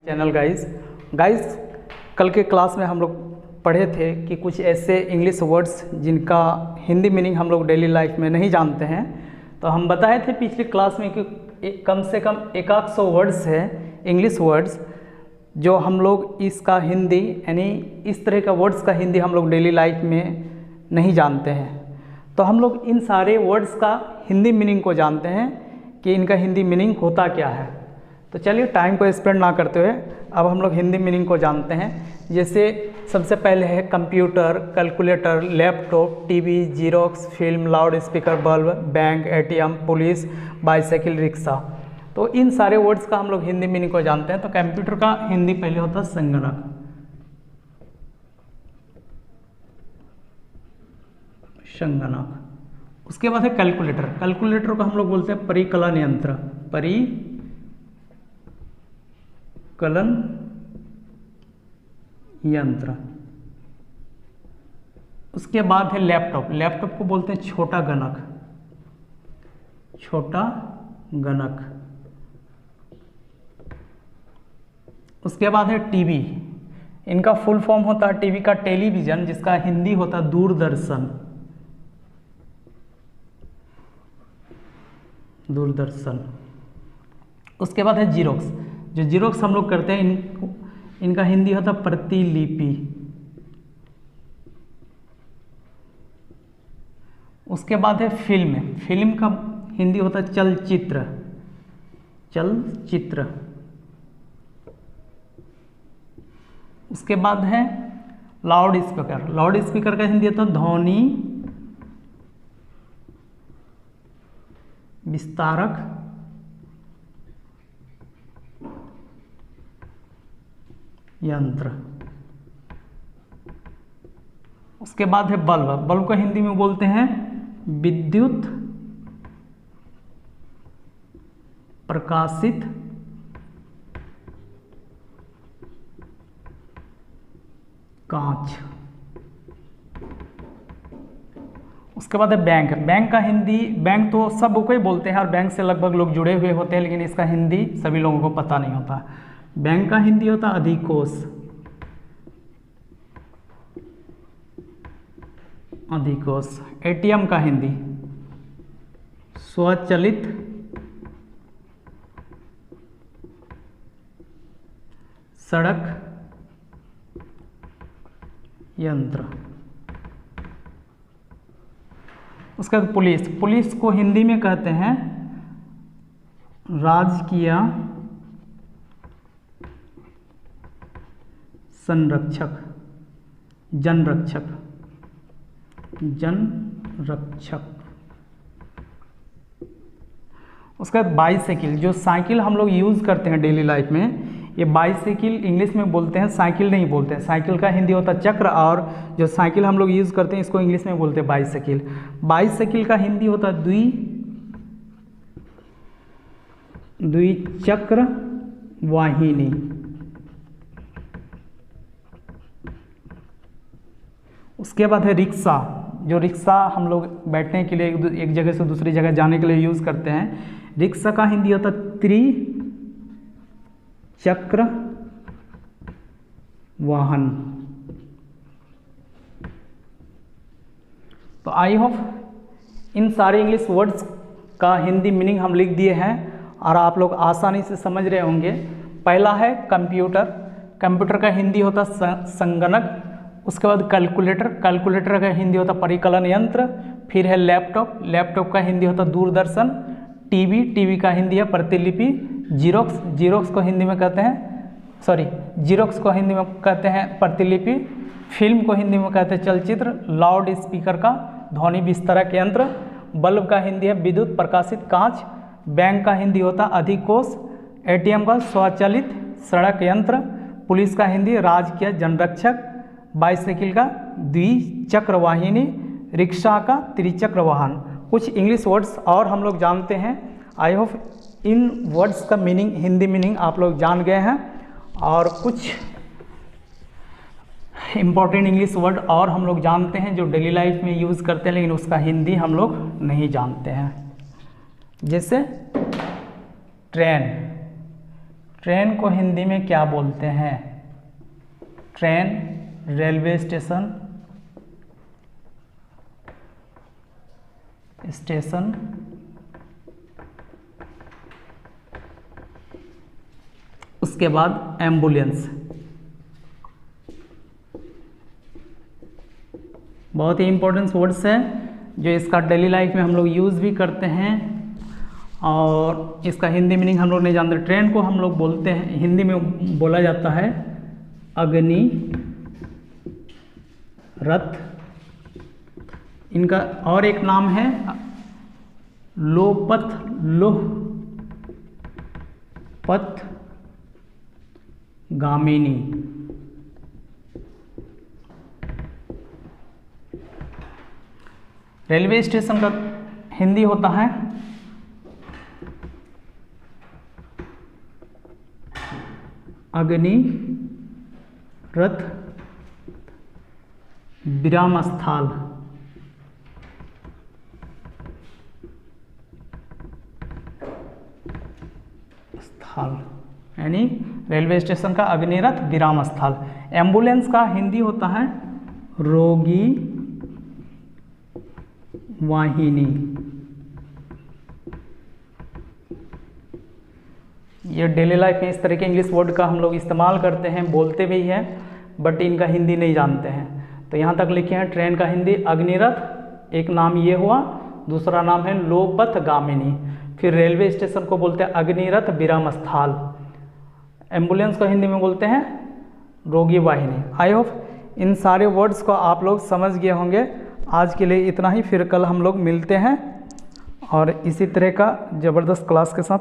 Channel guys कल के class में हम लोग पढ़े थे कि कुछ ऐसे इंग्लिश वर्ड्स जिनका हिंदी मीनिंग हम लोग डेली लाइफ में नहीं जानते हैं। तो हम बताए थे पिछली क्लास में कि कम से कम 100 वर्ड्स है इंग्लिश वर्ड्स जो हम लोग इसका हिंदी यानी इस तरह का वर्ड्स का हिंदी हम लोग डेली लाइफ में नहीं जानते हैं। तो हम लोग इन सारे वर्ड्स का हिंदी मीनिंग को जानते हैं कि इनका हिंदी मीनिंग होता क्या है। तो चलिए टाइम को स्पेंड ना करते हुए अब हम लोग हिंदी मीनिंग को जानते हैं। जैसे सबसे पहले है computer, calculator, laptop, TV, xerox, film, loud speaker, bulb, bank, ATM, police, bicycle, rickshaw. तो इन सारे वर्ड्स का हम लोग हिंदी मीनिंग को जानते हैं। तो कंप्यूटर का हिंदी पहले होता है संगणक, संगणक। उसके बाद है कैलकुलेटर, कैलकुलेटर को हम लोग बोलते हैं परिकलन यंत्र, कलन यंत्र। उसके बाद है लैपटॉप, लैपटॉप को बोलते हैं छोटा गणक, छोटा गणक। उसके बाद है टीवी, इनका फुल फॉर्म होता है टीवी का टेलीविजन, जिसका हिंदी होता है दूरदर्शन, दूरदर्शन। उसके बाद है जीरोक्स, जो जीरोक्स हम लोग करते हैं इनका हिंदी होता है प्रतिलिपि। उसके बाद है फिल्म, फिल्म का हिंदी होता है चलचित्र, चलचित्र। उसके बाद है लाउड स्पीकर, लाउड स्पीकर का हिंदी होता है ध्वनि विस्तारक यंत्र। उसके बाद है बल्ब, बल्ब को हिंदी में बोलते हैं विद्युत प्रकाशित कांच। उसके बाद है बैंक, बैंक का हिंदी, बैंक तो सब को ही बोलते हैं और बैंक से लगभग लोग जुड़े हुए होते हैं, लेकिन इसका हिंदी सभी लोगों को पता नहीं होता। बैंक का हिंदी होता अधिकोष, अधिकोष। एटीएम का हिंदी स्वचालित सड़क यंत्र। उसके बाद पुलिस, पुलिस को हिंदी में कहते हैं राजकीय संरक्षक, जनरक्षक, जनरक्षक। उसके बाद बाईसाइकिल, जो साइकिल हम लोग यूज़ करते हैं डेली लाइफ में, ये बाईसाइकिल इंग्लिश में बोलते हैं, साइकिल नहीं बोलते हैं। साइकिल का हिंदी होता है चक्र, और जो साइकिल हम लोग यूज़ करते हैं इसको इंग्लिश में बोलते हैं बाईसाइकिल। बाईसाइकिल का हिंदी होता है द्विचक्र वाहिनी। उसके बाद है रिक्शा, जो रिक्शा हम लोग बैठने के लिए एक जगह से दूसरी जगह जाने के लिए यूज़ करते हैं। रिक्शा का हिंदी होता है त्रिचक्र वाहन। तो आई होप इन सारे इंग्लिश वर्ड्स का हिंदी मीनिंग हम लिख दिए हैं और आप लोग आसानी से समझ रहे होंगे। पहला है कंप्यूटर, कंप्यूटर का हिंदी होता है संगणक। उसके बाद कैलकुलेटर, कैलकुलेटर का हिंदी होता परिकलन यंत्र। फिर है लैपटॉप, लैपटॉप का हिंदी होता दूरदर्शन। टीवी, टीवी का हिंदी है प्रतिलिपि। जीरोक्स, जीरोक्स को हिंदी में कहते हैं जीरोक्स को हिंदी में कहते हैं प्रतिलिपि। फिल्म को हिंदी में कहते हैं चलचित्र। लाउड स्पीकर का ध्वनि विस्तारक यंत्र। बल्ब का हिंदी है विद्युत प्रकाशित कांच। बैंक का हिंदी होता अधिकोष। एटीएम का स्वचालित सड़क यंत्र। पुलिस का हिंदी राजकीय जनरक्षक। बाईसाइकिल का द्विचक्र वाहिनी। रिक्शा का त्रिचक्र वाहन। कुछ इंग्लिश वर्ड्स और हम लोग जानते हैं। आई होप इन वर्ड्स का मीनिंग, हिंदी मीनिंग आप लोग जान गए हैं। और कुछ इम्पॉर्टेंट इंग्लिश वर्ड और हम लोग जानते हैं जो डेली लाइफ में यूज़ करते हैं, लेकिन उसका हिंदी हम लोग नहीं जानते हैं। जैसे ट्रेन, ट्रेन को हिंदी में क्या बोलते हैं? ट्रेन, रेलवे स्टेशन, स्टेशन, उसके बाद एम्बुलेंस। बहुत ही इंपॉर्टेंट वर्ड्स है जो इसका डेली लाइफ में हम लोग यूज़ भी करते हैं और इसका हिंदी मीनिंग हम लोग नहीं जानते। ट्रेन को हम लोग बोलते हैं, हिंदी में बोला जाता है अग्नि रथ। इनका और एक नाम है लोहपथ, लोहपथ गामिनी। रेलवे स्टेशन का हिंदी होता है अग्नि रथ विराम स्थल। यानी रेलवे स्टेशन का अग्निरथ विराम स्थल। एम्बुलेंस का हिंदी होता है रोगी वाहिनी। ये डेली लाइफ में इस तरह के इंग्लिश वर्ड का हम लोग इस्तेमाल करते हैं, बोलते भी हैं, बट इनका हिंदी नहीं जानते हैं। तो यहाँ तक लिखे हैं ट्रेन का हिंदी अग्निरथ, एक नाम ये हुआ, दूसरा नाम है लोहपथ गामिनी। फिर रेलवे स्टेशन को बोलते हैं अग्निरथ विराम स्थल। एम्बुलेंस को हिंदी में बोलते हैं रोगी वाहिनी। आई होप इन सारे वर्ड्स को आप लोग समझ गए होंगे। आज के लिए इतना ही, फिर कल हम लोग मिलते हैं और इसी तरह का ज़बरदस्त क्लास के साथ